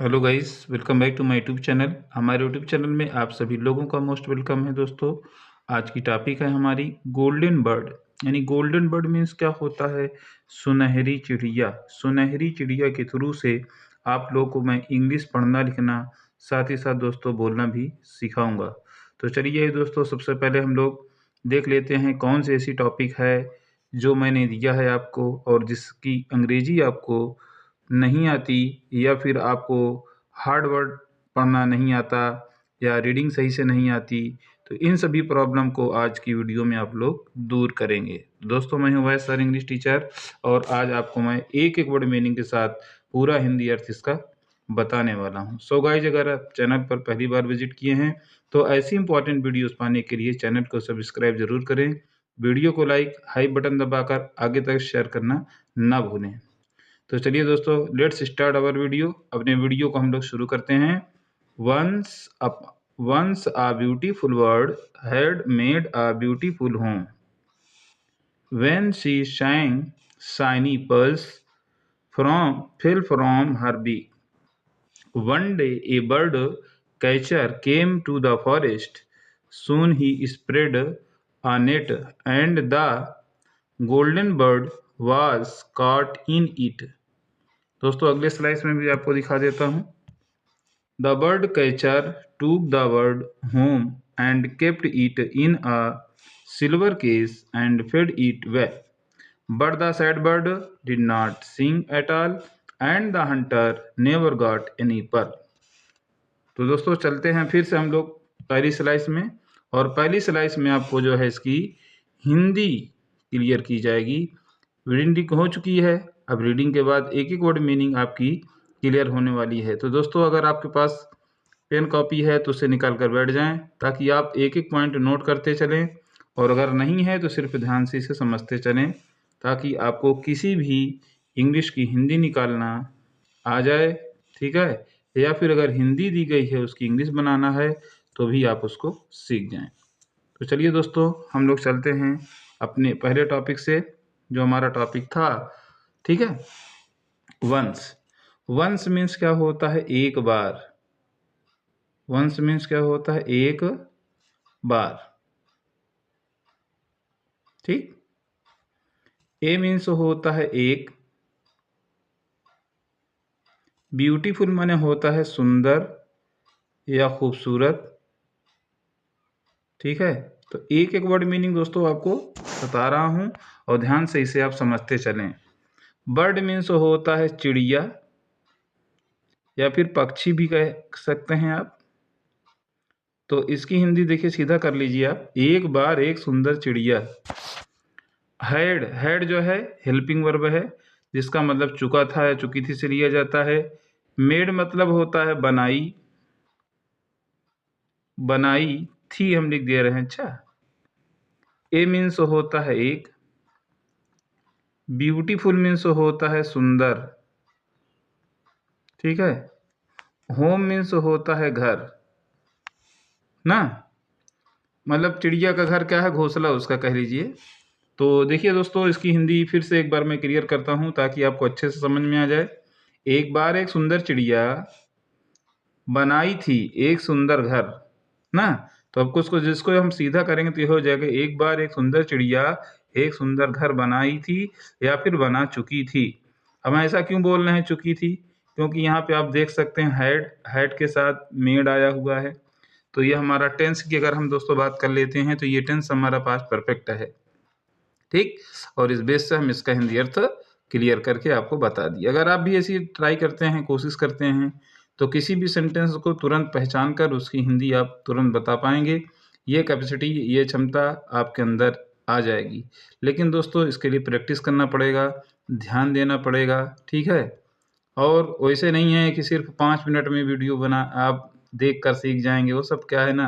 Hello guys, welcome back to my YouTube channel. हमारे YouTube channel में आप सभी लोगों का मोस्ट वेलकम है। दोस्तों, आज की टॉपिक है हमारी गोल्डन बर्ड। यानी गोल्डन बर्ड मीन्स क्या होता है? सुनहरी चिड़िया। सुनहरी चिड़िया के थ्रू से आप लोगों को मैं इंग्लिश पढ़ना लिखना साथ ही साथ दोस्तों बोलना भी सिखाऊंगा। तो चलिए दोस्तों, सबसे पहले हम लोग देख लेते हैं कौन सी ऐसी टॉपिक है जो मैंने दिया है आपको और जिसकी अंग्रेजी आपको नहीं आती, या फिर आपको हार्ड वर्ड पढ़ना नहीं आता या रीडिंग सही से नहीं आती। तो इन सभी प्रॉब्लम को आज की वीडियो में आप लोग दूर करेंगे। दोस्तों, मैं हूं वैस सर, इंग्लिश टीचर, और आज आपको मैं एक एक वर्ड मीनिंग के साथ पूरा हिंदी अर्थ इसका बताने वाला हूं। सो गाइज, अगर आप चैनल पर पहली बार विजिट किए हैं तो ऐसी इंपॉर्टेंट वीडियोस पाने के लिए चैनल को सब्सक्राइब जरूर करें। वीडियो को लाइक हाई बटन दबाकर आगे तक शेयर करना ना भूलें। तो चलिए दोस्तों, लेट्स स्टार्ट अवर वीडियो। अपने वीडियो को हम लोग शुरू करते हैं। Once a beautiful bird had made a beautiful home. When she sang shiny pearls fell from her beak. One day a bird catcher came to the forest. Soon he spread a net, and the golden bird was caught in it. दोस्तों, अगले slide में भी आपको दिखा देता हूँ। The bird catcher took the bird home and kept it in a silver case and fed it well, but the sad bird did not sing at all and the hunter never got any pearl. तो दोस्तों, चलते हैं फिर से हम लोग पहली slice में, और पहली स्लाइस में आपको जो है इसकी हिंदी क्लियर की जाएगी। रीडिंग हो चुकी है, अब रीडिंग के बाद एक एक वर्ड मीनिंग आपकी क्लियर होने वाली है। तो दोस्तों, अगर आपके पास पेन कॉपी है तो उसे निकाल कर बैठ जाएं, ताकि आप एक एक पॉइंट नोट करते चलें, और अगर नहीं है तो सिर्फ ध्यान से इसे समझते चलें, ताकि आपको किसी भी इंग्लिश की हिंदी निकालना आ जाए। ठीक है? या फिर अगर हिंदी दी गई है उसकी इंग्लिश बनाना है तो भी आप उसको सीख जाएं। तो चलिए दोस्तों, हम लोग चलते हैं अपने पहले टॉपिक से, जो हमारा टॉपिक था। ठीक है? वंस। वंस मीन्स क्या होता है? एक बार। वंस मीन्स क्या होता है? एक बार। ठीक। ए मीन्स होता है एक। ब्यूटीफुल माने होता है सुंदर या खूबसूरत। ठीक है? तो एक एक वर्ड मीनिंग दोस्तों आपको बता रहा हूं, और ध्यान से इसे आप समझते चलें। बर्ड मीन्स होता है चिड़िया, या फिर पक्षी भी कह सकते हैं आप। तो इसकी हिंदी देखिए, सीधा कर लीजिए आप, एक बार एक सुंदर चिड़िया। हैड, हैड जो है हेल्पिंग वर्ब है, जिसका मतलब चुका था या चुकी थी से लिया जाता है। मेड मतलब होता है बनाई, बनाई थी हम लिख दे रहे हैं। अच्छा। ए मीन्स होता है एक। ब्यूटीफुल मीन्स होता है सुंदर। ठीक है? होम मीन्स होता है घर ना, मतलब चिड़िया का घर क्या है? घोंसला उसका कह लीजिए। तो देखिए दोस्तों, इसकी हिंदी फिर से एक बार मैं क्लियर करता हूं ताकि आपको अच्छे से समझ में आ जाए। एक बार एक सुंदर चिड़िया बनाई थी एक सुंदर घर ना। तो अब उसको जिसको हम सीधा करेंगे तो ये हो जाएगा, एक बार एक सुंदर चिड़िया एक सुंदर घर बनाई थी या फिर बना चुकी थी। अब ऐसा क्यों बोल रहे हैं चुकी थी? क्योंकि यहाँ पे आप देख सकते हैं हैड, हैड के साथ मेड आया हुआ है। तो ये हमारा टेंस की अगर हम दोस्तों बात कर लेते हैं तो ये टेंस हमारा पास्ट परफेक्ट है। ठीक। और इस बेस से हम इसका हिंदी अर्थ क्लियर करके आपको बता दिया। अगर आप भी ऐसी ट्राई करते हैं, कोशिश करते हैं, तो किसी भी सेंटेंस को तुरंत पहचान कर उसकी हिंदी आप तुरंत बता पाएंगे। ये कैपेसिटी, ये क्षमता आपके अंदर आ जाएगी। लेकिन दोस्तों, इसके लिए प्रैक्टिस करना पड़ेगा, ध्यान देना पड़ेगा। ठीक है? और वैसे नहीं है कि सिर्फ 5 मिनट में वीडियो बना आप देख कर सीख जाएंगे। वो सब क्या है ना,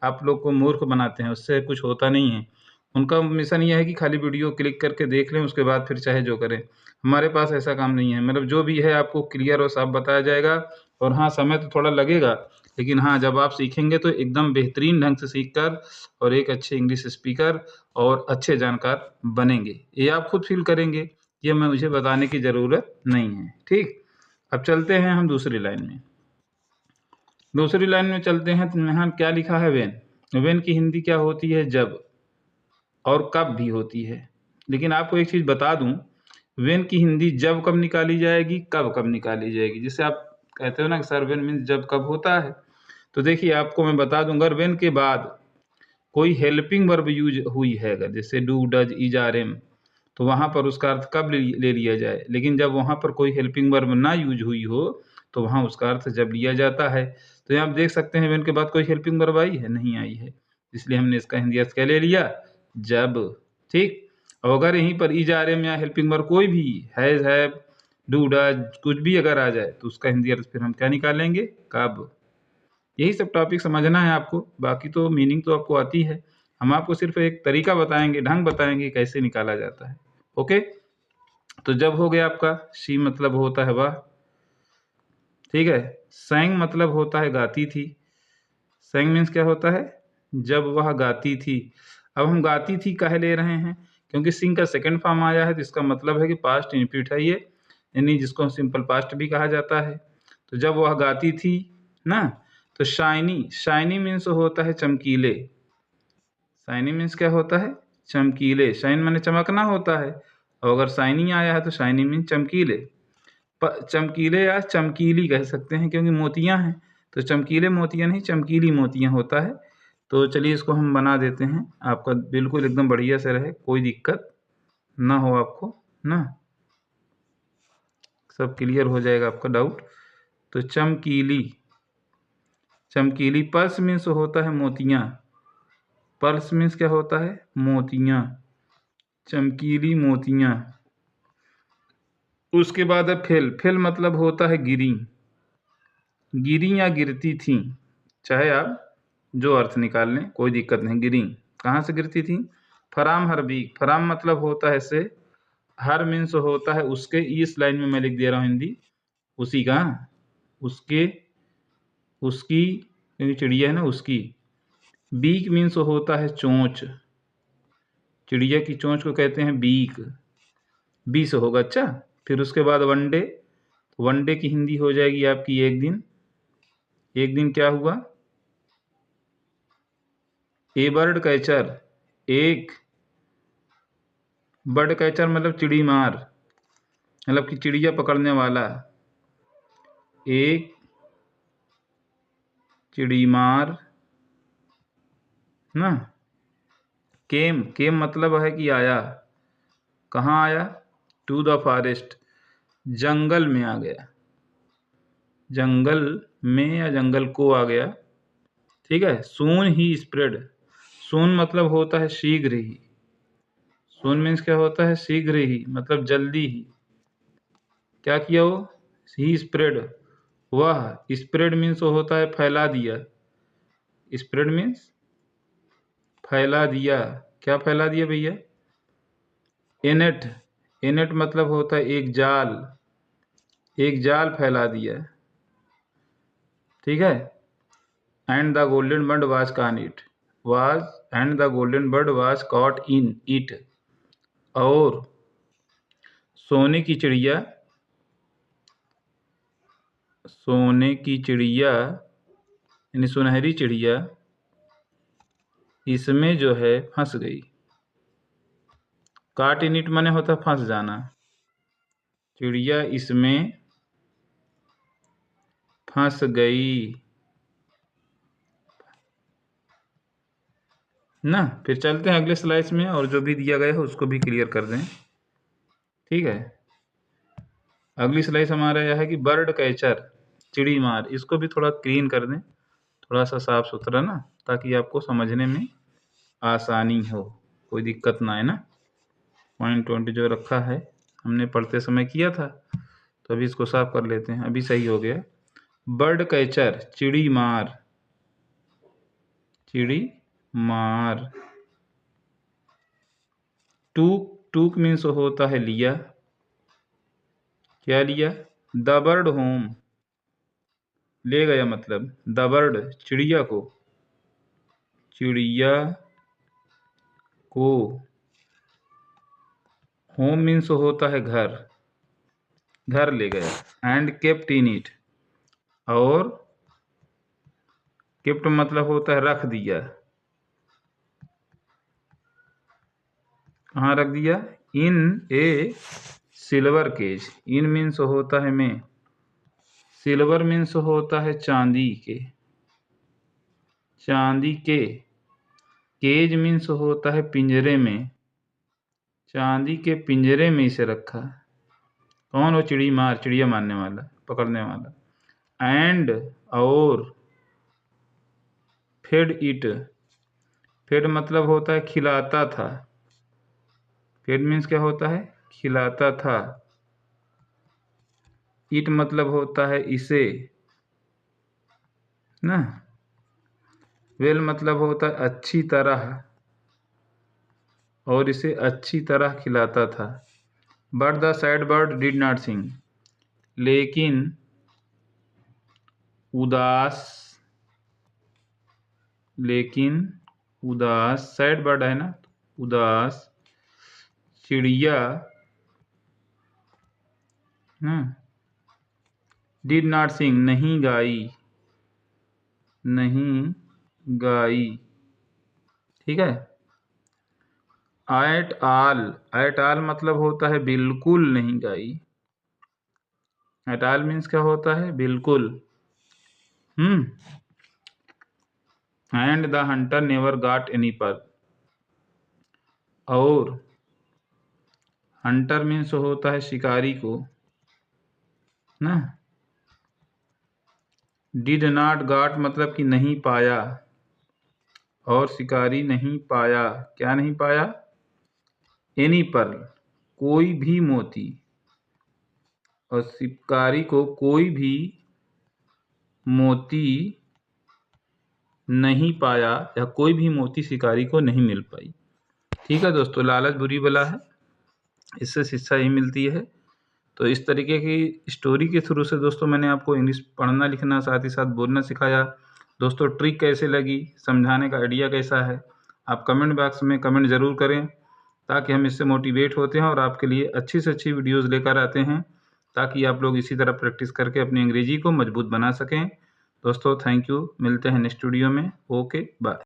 आप लोग को मूर्ख बनाते हैं, उससे कुछ होता नहीं है। उनका मिशन ये है कि खाली वीडियो क्लिक करके देख लें, उसके बाद फिर चाहे जो करें। हमारे पास ऐसा काम नहीं है, मतलब जो भी है आपको क्लियर और साफ बताया जाएगा। और हाँ, समय तो थोड़ा लगेगा, लेकिन हाँ, जब आप सीखेंगे तो एकदम बेहतरीन ढंग से सीख कर और एक अच्छे इंग्लिश स्पीकर और अच्छे जानकार बनेंगे। ये आप खुद फील करेंगे, ये मुझे बताने की ज़रूरत नहीं है। ठीक। अब चलते हैं हम दूसरी लाइन में। दूसरी लाइन में चलते हैं तो यहाँ क्या लिखा है, वेन। वेन की हिंदी क्या होती है, जब, और कब भी होती है। लेकिन आपको एक चीज़ बता दूं, वेन की हिंदी जब कब निकाली जाएगी, कब कब निकाली जाएगी। जैसे आप कहते हो ना कि सर वेन मीन्स जब कब होता है, तो देखिए आपको मैं बता दूं, अगर वेन के बाद कोई हेल्पिंग वर्ब यूज हुई है, अगर जैसे do, does, is, are, am, तो वहाँ पर उसका अर्थ कब ले लिया जाए। लेकिन जब वहाँ पर कोई हेल्पिंग वर्ब ना यूज हुई हो तो वहाँ उसका अर्थ जब लिया जाता है। तो यहाँ आप देख सकते हैं वेन के बाद कोई हेल्पिंग वर्ब आई है, नहीं आई है, इसलिए हमने इसका हिंदी अर्थ क्या ले लिया, जब। ठीक। और अगर यहीं पर इज, आर, एम या हेल्पिंग वर्ब कोई भी हैज, हैव, डू, डज कुछ भी अगर आ जाए तो उसका हिंदी अर्थ फिर हम क्या निकालेंगे, कब। यही सब टॉपिक समझना है आपको, बाकी तो मीनिंग तो आपको आती है। हम आपको सिर्फ एक तरीका बताएंगे, ढंग बताएंगे कैसे निकाला जाता है। ओके। तो जब हो गया आपका, शी मतलब होता है वह, ठीक है। सैंग मतलब होता है गाती थी। सैंग मीन्स क्या होता है, जब वह गाती थी। अब हम गाती थी कह ले रहे हैं क्योंकि सिंग का सेकंड फॉर्म आया है, तो इसका मतलब है कि पास्ट इनफिनिट है ये, यानी जिसको सिंपल पास्ट भी कहा जाता है। तो जब वह गाती थी ना, तो शाइनी, शाइनी मीन्स होता है चमकीले। शाइनी मीन्स क्या होता है, चमकीले। शाइन माने चमकना होता है, और अगर शाइनी आया है तो शाइनी मीन्स चमकीले। चमकीले या चमकीली कह सकते हैं क्योंकि मोतियां हैं, तो चमकीले मोतियां नहीं, चमकीली मोतियां होता है। तो चलिए इसको हम बना देते हैं, आपका बिल्कुल एकदम बढ़िया से रहे, कोई दिक्कत ना हो आपको ना, सब क्लियर हो जाएगा आपका डाउट। तो चमकीली, चमकीली। पर्स मीन्स होता है मोतियां, पर्स मीन्स क्या होता है, मोतियां, चमकीली मोतियां। उसके बाद है फिल, फिल मतलब होता है गिरी, गिरी या गिरती थी, चाहे आप जो अर्थ निकाल लें कोई दिक्कत नहीं। गिरी कहाँ से गिरती थी, फराम हरबीक, फराम मतलब होता है से, हर मीन्स होता है उसके, इस लाइन में मैं लिख दे रहा हूँ हिंदी, उसी का, उसके, उसकी, क्योंकि चिड़िया है ना उसकी। बीक मीन्स होता है चोंच, चिड़िया की चोंच को कहते हैं बीक, बी से होगा। अच्छा, फिर उसके बाद वनडे, वनडे की हिंदी हो जाएगी आपकी एक दिन। एक दिन क्या हुआ, ए बर्ड कैचर, एक बर्ड कैचर मतलब चिड़ी मार, मतलब कि चिड़िया पकड़ने वाला, एक चिड़ी मार ना। केम, केम मतलब है कि आया, कहाँ आया, टू द फॉरेस्ट, जंगल में आ गया, जंगल में या जंगल को आ गया। ठीक है। सून ही स्प्रेड, सून मतलब होता है शीघ्र ही, सून मीन्स क्या होता है, शीघ्र ही मतलब जल्दी ही। क्या किया वो, ही स्प्रेड, वह, स्प्रेड मीन्स होता है फैला दिया, स्प्रेड मीन्स फैला दिया। क्या फैला दिया भैया, एनेट, एनेट मतलब होता है एक जाल, एक जाल फैला दिया। ठीक है। And the golden bird was con it, was, and the golden bird was caught in it, और सोने की चिड़िया, सोने की चिड़िया यानी सुनहरी चिड़िया इसमें जो है फंस गई। काट इन इट माने होता है फंस जाना, चिड़िया इसमें फंस गई ना। फिर चलते हैं अगले स्लाइड में, और जो भी दिया गया है उसको भी क्लियर कर दें। ठीक है। अगली स्लाइड हमारा यह है कि बर्ड कैचर, चिड़ी मार, इसको भी थोड़ा क्लीन कर दें, थोड़ा सा साफ सुथरा ना, ताकि आपको समझने में आसानी हो, कोई दिक्कत ना आए ना। पॉइंट पॉइंट जो रखा है हमने पढ़ते समय किया था, तो अभी इसको साफ कर लेते हैं, अभी सही हो गया। बर्ड कैचर, चिड़ी मार, चिड़ी मार। टूक, टूक मीन्स होता है लिया, क्या लिया, द बर्ड होम, ले गया मतलब, द बर्ड चिड़िया को, चिड़िया को, होम मीन्स होता है घर, घर ले गया। एंड केप्ट इन इट, और किप्ट मतलब होता है रख दिया। कहाँ रख दिया? इन ए सिल्वर केज। इन मीन्स होता है में, सिल्वर मीन्स होता है चांदी के, चांदी के। केज मीन्स होता है पिंजरे में, चांदी के पिंजरे में इसे रखा। कौन? वो चिड़िया मारने वाला, पकड़ने वाला। एंड और फेड इट, फेड मतलब होता है खिलाता था। फेड मीन्स क्या होता है? खिलाता था। इट मतलब होता है इसे ना। वेल मतलब होता है अच्छी तरह, और इसे अच्छी तरह खिलाता था। But the sad bird did not sing, लेकिन उदास, सैड बर्ड है ना, उदास चिड़िया डिड नॉट सिंग, नहीं गाई। ठीक है। एट ऑल मतलब होता है बिल्कुल नहीं गाई। एट ऑल मीन्स क्या होता है? बिल्कुल। And the hunter never got any pearl, और हंटर मीन्स होता है शिकारी को ना। डिड नॉट गॉट मतलब कि नहीं पाया, और शिकारी नहीं पाया। क्या नहीं पाया? एनी पर्ल, कोई भी मोती, और शिकारी को कोई भी मोती नहीं पाया, या कोई भी मोती शिकारी को नहीं मिल पाई। ठीक है दोस्तों, लालच बुरी बला है, इससे शिक्षा ही मिलती है। तो इस तरीके की स्टोरी के थ्रू से दोस्तों मैंने आपको इंग्लिश पढ़ना लिखना साथ ही साथ बोलना सिखाया। दोस्तों ट्रिक कैसे लगी, समझाने का आइडिया कैसा है, आप कमेंट बॉक्स में कमेंट ज़रूर करें, ताकि हम इससे मोटिवेट होते हैं और आपके लिए अच्छी से अच्छी वीडियोस लेकर आते हैं, ताकि आप लोग इसी तरह प्रैक्टिस करके अपनी अंग्रेजी को मजबूत बना सकें। दोस्तों थैंक यू, मिलते हैं नेक्स्ट वीडियो में। Okay bye.